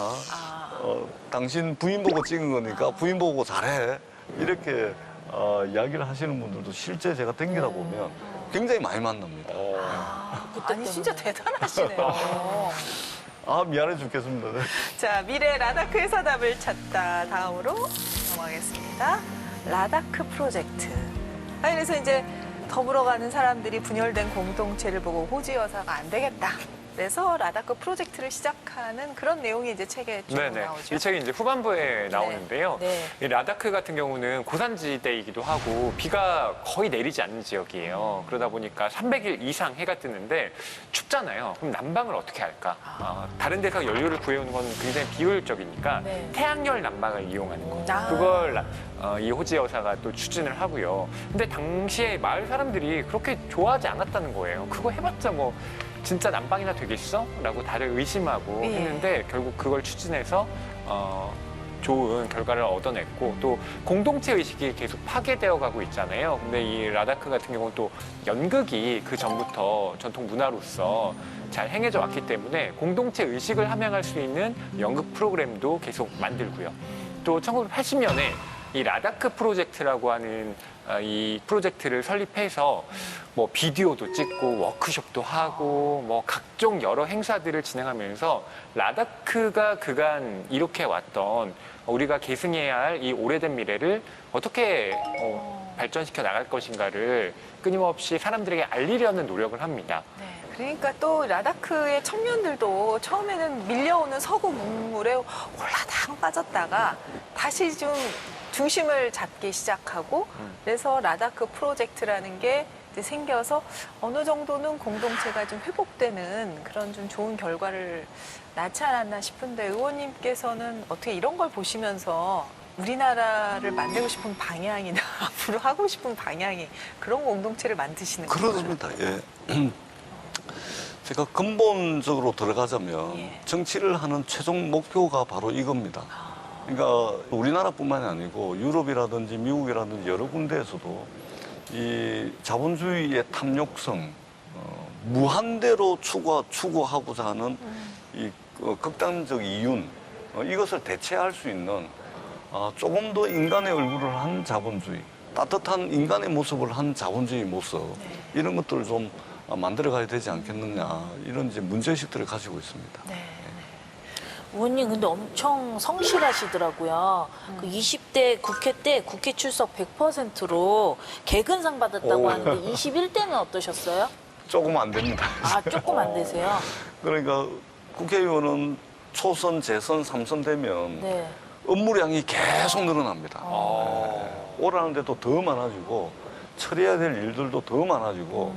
당신 부인 보고 찍은 거니까 부인 보고 잘해. 이렇게 이야기를 하시는 분들도 실제 제가 댕기다 보면 굉장히 많이 만납니다. 아니 진짜 대단하시네요. 미안해 죽겠습니다. 네. 자, 미래 라다크에서 답을 찾다. 다음으로 넘어가겠습니다. 라다크 프로젝트. 그래서 이제 더불어 가는 사람들이 분열된 공동체를 보고 호지 여사가 안 되겠다. 그래서 라다크 프로젝트를 시작하는 그런 내용이 이제 책에 쭉 나오죠. 이 책이 이제 후반부에 나오는데요. 이 라다크 같은 경우는 고산지대이기도 하고 비가 거의 내리지 않는 지역이에요. 그러다 보니까 300일 이상 해가 뜨는데 춥잖아요. 그럼 난방을 어떻게 할까? 다른 데서 연료를 구해오는 건 굉장히 비효율적이니까 태양열 난방을 이용하는 거죠. 그걸 이 호지 여사가 또 추진을 하고요. 근데 당시에 마을 사람들이 그렇게 좋아하지 않았다는 거예요. 그거 해봤자 뭐 진짜 난방이나 되겠어? 라고 다들 의심하고 했는데 결국 그걸 추진해서 좋은 결과를 얻어냈고 또 공동체 의식이 계속 파괴되어 가고 있잖아요. 근데 이 라다크 같은 경우는 또 연극이 그 전부터 전통 문화로서 잘 행해져 왔기 때문에 공동체 의식을 함양할 수 있는 연극 프로그램도 계속 만들고요. 또 1980년에 이 라다크 프로젝트라고 하는 이 프로젝트를 설립해서 뭐 비디오도 찍고 워크숍도 하고 뭐 각종 여러 행사들을 진행하면서 라다크가 그간 이렇게 왔던 우리가 계승해야 할 이 오래된 미래를 어떻게 발전시켜 나갈 것인가를 끊임없이 사람들에게 알리려는 노력을 합니다. 그러니까 또 라다크의 청년들도 처음에는 밀려오는 서구 문물에 홀라당 빠졌다가 다시 좀 중심을 잡기 시작하고 그래서 라다크 프로젝트라는 게 이제 생겨서 어느 정도는 공동체가 좀 회복되는 그런 좀 좋은 결과를 낳지 않았나 싶은데 의원님께서는 어떻게 이런 걸 보시면서 우리나라를 만들고 싶은 방향이나 앞으로 하고 싶은 방향이 그런 공동체를 만드시는 거예요? 그렇습니다. 예. 제가 근본적으로 들어가자면 정치를 하는 최종 목표가 바로 이겁니다. 그러니까 우리나라뿐만이 아니고 유럽이라든지 미국이라든지 여러 군데에서도 이 자본주의의 탐욕성, 무한대로 추구하고자 하는 이 극단적 이윤 이것을 대체할 수 있는 조금 더 인간의 얼굴을 한 자본주의, 따뜻한 인간의 모습을 한 자본주의 모습 이런 것들을 좀 만들어가야 되지 않겠느냐 이런 이제 문제의식들을 가지고 있습니다. 네. 의원님 근데 엄청 성실하시더라고요. 그 20대 국회 때 국회 출석 100%로 개근상 받았다고 오. 하는데 21대는 어떠셨어요? 조금 안 됩니다. 아 조금 안 되세요? 그러니까 국회의원은 초선, 재선, 3선 되면 네. 업무량이 계속 늘어납니다. 오라는데도 더 많아지고 처리해야 될 일들도 더 많아지고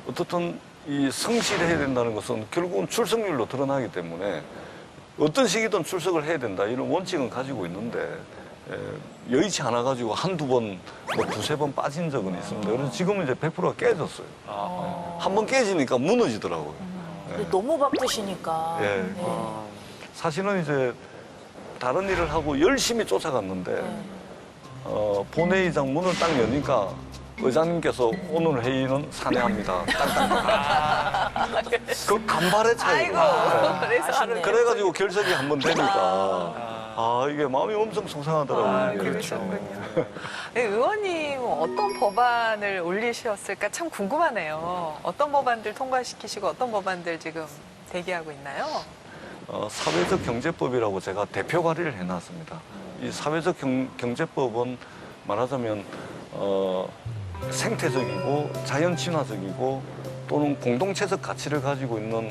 어떻든 이 성실해야 된다는 것은 결국은 출석률로 드러나기 때문에 어떤 시기든 출석을 해야 된다 이런 원칙은 가지고 있는데 여의치 않아 가지고 한두 번, 뭐 두세 번 빠진 적은 있습니다. 그래서 지금은 이제 100%가 깨졌어요. 한 번 깨지니까 무너지더라고요. 근데 너무 바쁘시니까. 예. 네. 사실은 이제 다른 일을 하고 열심히 쫓아갔는데 본회의장 문을 딱 여니까 의장님께서 오늘 회의는 산회합니다. 딱딱. 그 간발의 차이로. 아이고, 그래서 아쉽네요. 그래가지고 결석이 한 번 되니까 이게 마음이 엄청 속상하더라고요. 그러셨군요. 네, 의원님 어떤 법안을 올리셨을까 참 궁금하네요. 어떤 법안들 통과시키시고 어떤 법안들 지금 대기하고 있나요? 사회적 경제법이라고 제가 대표 발의를 해놨습니다. 이 사회적 경제법은 말하자면 생태적이고 자연 친화적이고 또는 공동체적 가치를 가지고 있는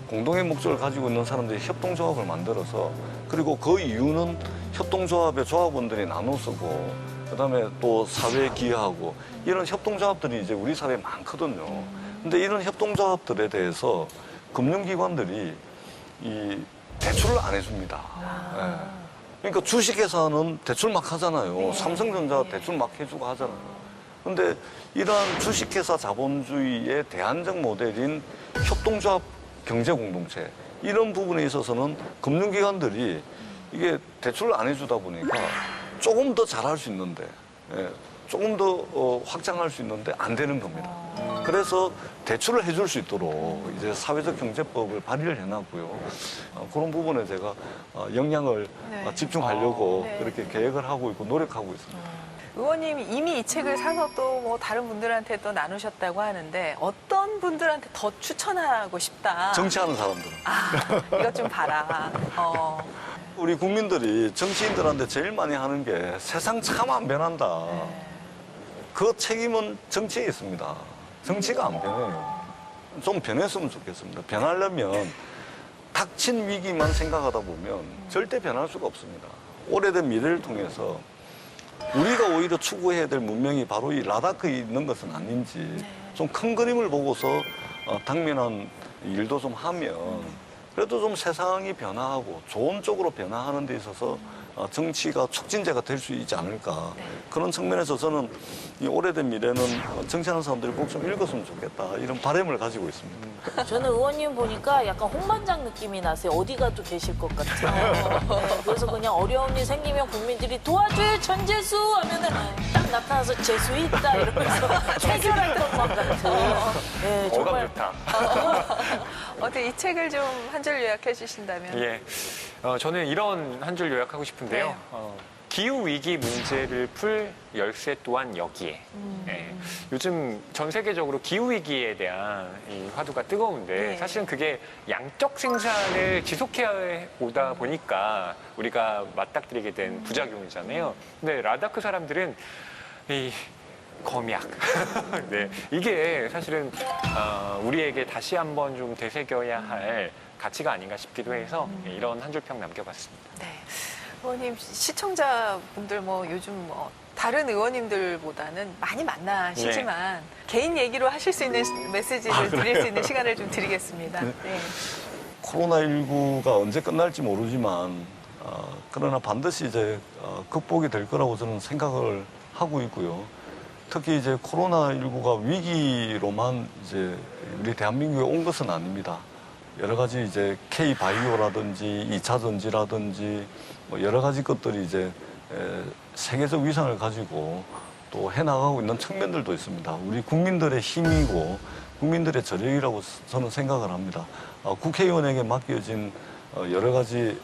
공동의 목적을 가지고 있는 사람들이 협동조합을 만들어서 그리고 그 이유는 협동조합의 조합원들이 나눠 쓰고 그다음에 또 사회에 기여하고 이런 협동조합들이 이제 우리 사회에 많거든요. 근데 이런 협동조합들에 대해서 금융기관들이 이 대출을 안 해줍니다. 예. 그러니까 주식회사는 대출 막 하잖아요. 삼성전자 대출 막 해주고 하잖아요. 근데 이러한 주식회사 자본주의의 대안적 모델인 협동조합 경제공동체 이런 부분에 있어서는 금융기관들이 이게 대출을 안 해주다 보니까 조금 더 잘할 수 있는데 조금 더 확장할 수 있는데 안 되는 겁니다. 그래서 대출을 해줄 수 있도록 이제 사회적 경제법을 발의를 해놨고요. 그런 부분에 제가 역량을 집중하려고 네. 그렇게 계획을 하고 있고 노력하고 있습니다. 의원님이 이미 이 책을 사서 또 뭐 다른 분들한테 또 나누셨다고 하는데 어떤 분들한테 더 추천하고 싶다. 정치하는 사람들은. 이것 좀 봐라. 우리 국민들이 정치인들한테 제일 많이 하는 게 세상 참 안 변한다. 그 책임은 정치에 있습니다. 정치가 안 변해요. 좀 변했으면 좋겠습니다. 변하려면 닥친 위기만 생각하다 보면 절대 변할 수가 없습니다. 오래된 미래를 통해서 우리가 오히려 추구해야 될 문명이 바로 이 라다크에 있는 것은 아닌지 좀 큰 그림을 보고서 당면한 일도 좀 하면 그래도 좀 세상이 변화하고 좋은 쪽으로 변화하는 데 있어서 정치가 촉진제가 될 수 있지 않을까. 그런 측면에서 저는 이 오래된 미래는 정치하는 사람들이 꼭 좀 읽었으면 좋겠다. 이런 바람을 가지고 있습니다. 저는 의원님 보니까 약간 홍반장 느낌이 나세요. 어디 가도 계실 것 같아요. 그래서 그냥 어려운 일 생기면 국민들이 도와줘요 전재수 하면은 딱 나타나서 재수 있다 이러면서 해결할 것만 같은. 네, 정말 어감 좋다. 어떻게 이 책을 좀 한 줄 요약해 주신다면? 예. 저는 이런 한 줄 요약하고 싶은데요. 네. 기후위기 문제를 풀 열쇠 또한 여기에. 예. 요즘 전 세계적으로 기후위기에 대한 이 화두가 뜨거운데 네. 사실은 그게 양적 생산을 지속해야 오다 보니까 우리가 맞닥뜨리게 된 부작용이잖아요. 근데 라다크 사람들은 이 검약. 네. 이게 사실은 우리에게 다시 한번 좀 되새겨야 할 가치가 아닌가 싶기도 해서 이런 한 줄 평 남겨봤습니다. 네. 의원님, 시청자분들 뭐 요즘 뭐 다른 의원님들보다는 많이 만나시지만 개인 얘기로 하실 수 있는 메시지를 드릴 수 있는 시간을 좀 드리겠습니다. 네. 코로나19가 언제 끝날지 모르지만 그러나 반드시 이제 극복이 될 거라고 저는 생각을 하고 있고요. 특히 이제 코로나19가 위기로만 이제 우리 대한민국에 온 것은 아닙니다. 여러 가지 이제 K-바이오라든지 2차 전지라든지 뭐 여러 가지 것들이 이제 세계적 위상을 가지고 또 해나가고 있는 측면들도 있습니다. 우리 국민들의 힘이고 국민들의 저력이라고 저는 생각을 합니다. 국회의원에게 맡겨진 여러 가지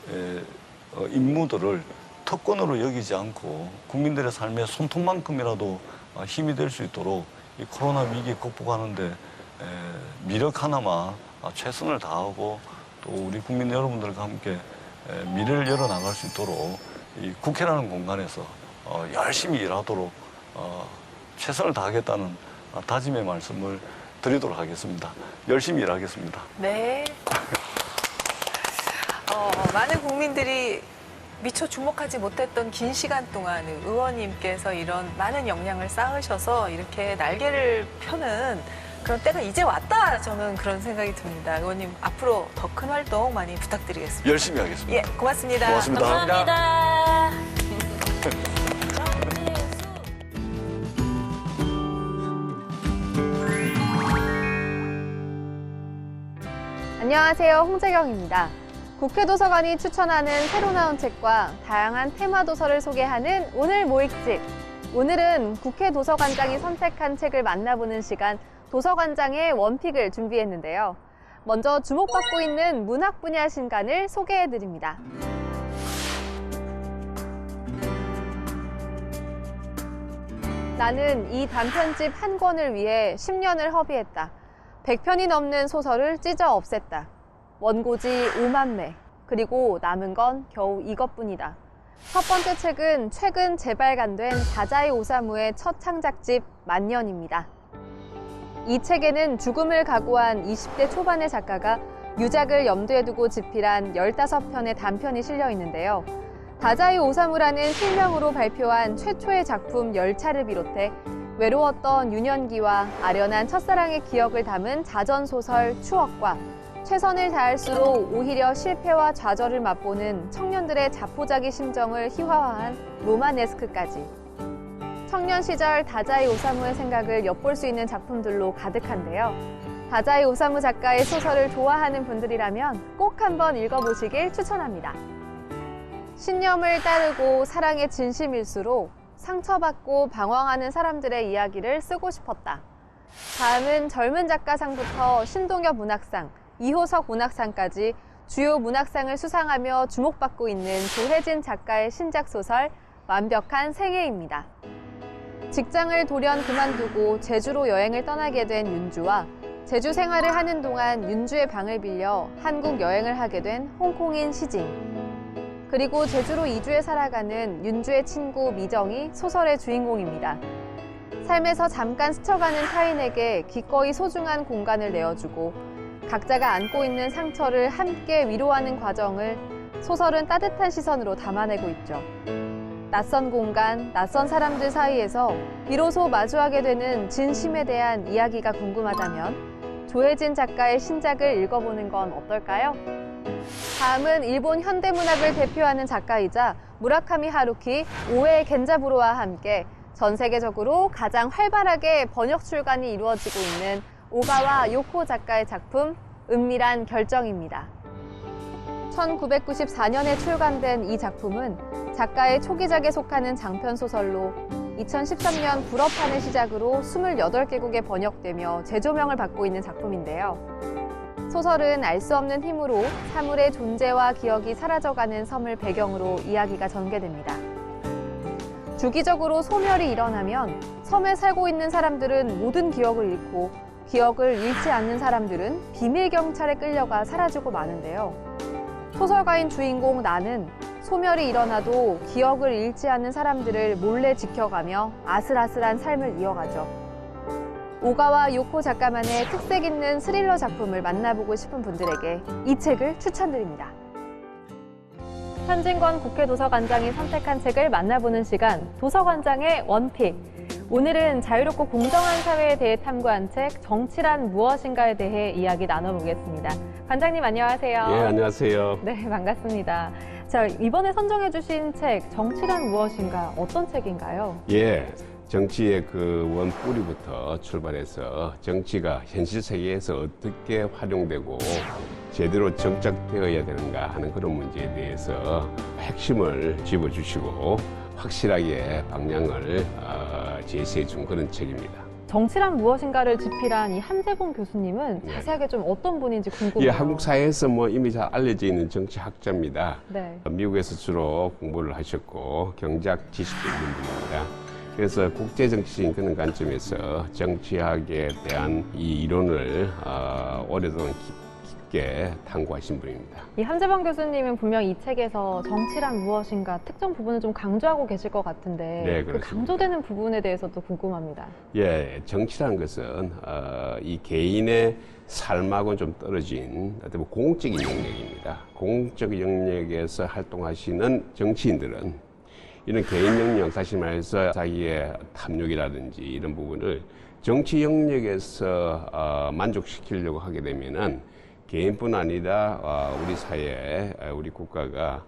임무들을 특권으로 여기지 않고 국민들의 삶의 손톱만큼이라도 힘이 될 수 있도록 이 코로나 위기 극복하는데 미력 하나마 최선을 다하고 또 우리 국민 여러분들과 함께 미래를 열어나갈 수 있도록 이 국회라는 공간에서 열심히 일하도록 최선을 다하겠다는 다짐의 말씀을 드리도록 하겠습니다. 열심히 일하겠습니다. 네. 많은 국민들이 미처 주목하지 못했던 긴 시간 동안 의원님께서 이런 많은 역량을 쌓으셔서 이렇게 날개를 펴는 그런 때가 이제 왔다, 저는 그런 생각이 듭니다. 의원님, 앞으로 더 큰 활동 많이 부탁드리겠습니다. 열심히 하겠습니다. 예, 고맙습니다. 고맙습니다. 감사합니다. 안녕하세요. 홍재경입니다. 국회 도서관이 추천하는 새로 나온 책과 다양한 테마 도서를 소개하는 오늘 모익집. 오늘은 국회 도서관장이 선택한 책을 만나보는 시간, 도서관장의 원픽을 준비했는데요. 먼저 주목받고 있는 문학 분야 신간을 소개해드립니다. 나는 이 단편집 한 권을 위해 10년을 허비했다. 100편이 넘는 소설을 찢어 없앴다. 원고지 5만 매, 그리고 남은 건 겨우 이것뿐이다. 첫 번째 책은 최근 재발간된 다자이 오사무의 첫 창작집 만년입니다. 이 책에는 죽음을 각오한 20대 초반의 작가가 유작을 염두에 두고 집필한 15편의 단편이 실려 있는데요. 다자이 오사무라는 필명으로 발표한 최초의 작품 열차를 비롯해 외로웠던 유년기와 아련한 첫사랑의 기억을 담은 자전소설 추억과 최선을 다할수록 오히려 실패와 좌절을 맛보는 청년들의 자포자기 심정을 희화화한 로마네스크까지. 청년 시절 다자이 오사무의 생각을 엿볼 수 있는 작품들로 가득한데요. 다자이 오사무 작가의 소설을 좋아하는 분들이라면 꼭 한번 읽어보시길 추천합니다. 신념을 따르고 사랑의 진심일수록 상처받고 방황하는 사람들의 이야기를 쓰고 싶었다. 다음은 젊은 작가상부터 신동엽 문학상, 이호석 문학상까지 주요 문학상을 수상하며 주목받고 있는 조혜진 작가의 신작 소설 완벽한 생애입니다. 직장을 돌연 그만두고 제주로 여행을 떠나게 된 윤주와 제주 생활을 하는 동안 윤주의 방을 빌려 한국 여행을 하게 된 홍콩인 시진. 그리고 제주로 이주해 살아가는 윤주의 친구 미정이 소설의 주인공입니다. 삶에서 잠깐 스쳐가는 타인에게 기꺼이 소중한 공간을 내어주고 각자가 안고 있는 상처를 함께 위로하는 과정을 소설은 따뜻한 시선으로 담아내고 있죠. 낯선 공간, 낯선 사람들 사이에서 비로소 마주하게 되는 진심에 대한 이야기가 궁금하다면 조혜진 작가의 신작을 읽어보는 건 어떨까요? 다음은 일본 현대문학을 대표하는 작가이자 무라카미 하루키, 오에 겐자부로와 함께 전 세계적으로 가장 활발하게 번역 출간이 이루어지고 있는 오가와 요코 작가의 작품 은밀한 결정입니다. 1994년에 출간된 이 작품은 작가의 초기작에 속하는 장편소설로 2013년 불어판을 시작으로 28개국에 번역되며 재조명을 받고 있는 작품인데요. 소설은 알 수 없는 힘으로 사물의 존재와 기억이 사라져가는 섬을 배경으로 이야기가 전개됩니다. 주기적으로 소멸이 일어나면 섬에 살고 있는 사람들은 모든 기억을 잃고 기억을 잃지 않는 사람들은 비밀 경찰에 끌려가 사라지고 마는데요. 소설가인 주인공 나는 소멸이 일어나도 기억을 잃지 않는 사람들을 몰래 지켜가며 아슬아슬한 삶을 이어가죠. 오가와 요코 작가만의 특색 있는 스릴러 작품을 만나보고 싶은 분들에게 이 책을 추천드립니다. 현진권 국회 도서관장이 선택한 책을 만나보는 시간, 도서관장의 원픽. 오늘은 자유롭고 공정한 사회에 대해 탐구한 책 정치란 무엇인가에 대해 이야기 나눠보겠습니다. 관장님 안녕하세요. 예, 안녕하세요. 네, 반갑습니다. 자, 이번에 선정해 주신 책 정치란 무엇인가 어떤 책인가요? 예, 정치의 그 원뿌리부터 출발해서 정치가 현실 세계에서 어떻게 활용되고 제대로 정착되어야 되는가 하는 그런 문제에 대해서 핵심을 짚어주시고 확실하게 방향을 제시해 준 그런 책입니다. 정치란 무엇인가를 집필한 이 함재봉 교수님은 네. 자세하게 좀 어떤 분인지 예, 궁금해요. 한국 사회에서 뭐 이미 잘 알려져 있는 정치학자입니다. 네. 미국에서 주로 공부를 하셨고 경제학 지식도 있는 분입니다. 그래서 국제 정치적인 그런 관점에서 정치학에 대한 이 이론을 오랫동안 깊게 탐구하신 분입니다. 이 함재봉 교수님은 분명 이 책에서 정치란 무엇인가 특정 부분을 좀 강조하고 계실 것 같은데 네, 그 그렇습니다. 강조되는 부분에 대해서도 궁금합니다. 예, 정치라는 것은 이 개인의 삶하고는 좀 떨어진 어떤 뭐 공적인 영역입니다. 공적 영역에서 활동하시는 정치인들은 이런 개인 영역, 다시 말해서 자기의 탐욕이라든지 이런 부분을 정치 영역에서 만족시키려고 하게 되면은 개인뿐 아니라 우리 사회, 우리 국가가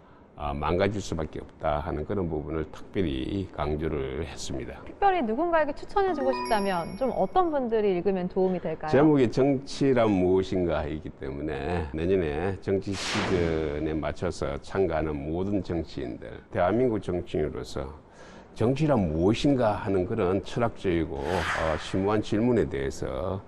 망가질 수밖에 없다 하는 그런 부분을 특별히 강조를 했습니다. 특별히 누군가에게 추천해주고 싶다면 좀 어떤 분들이 읽으면 도움이 될까요? 제목이 정치란 무엇인가이기 때문에 내년에 정치 시즌에 맞춰서 참가하는 모든 정치인들, 대한민국 정치인으로서 정치란 무엇인가 하는 그런 철학적이고 심오한 질문에 대해서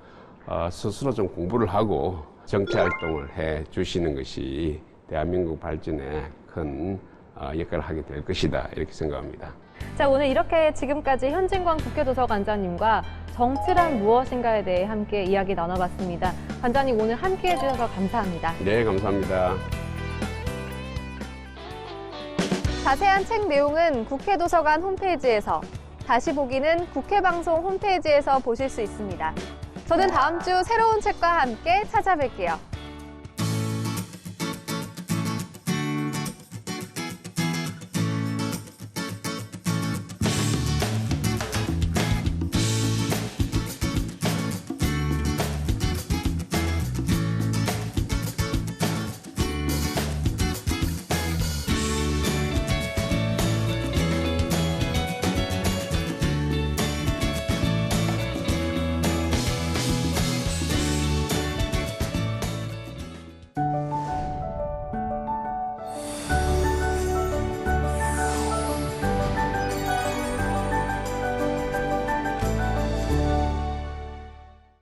스스로 좀 공부를 하고 정치 활동을 해 주시는 것이 대한민국 발전에 큰 역할을 하게 될 것이다 이렇게 생각합니다. 자, 오늘 이렇게 지금까지 현진광 국회도서관장님과 정치란 무엇인가에 대해 함께 이야기 나눠봤습니다. 관장님 오늘 함께해 주셔서 감사합니다. 네, 감사합니다. 자세한 책 내용은 국회도서관 홈페이지에서, 다시 보기는 국회방송 홈페이지에서 보실 수 있습니다. 저는 다음 주 새로운 책과 함께 찾아뵐게요.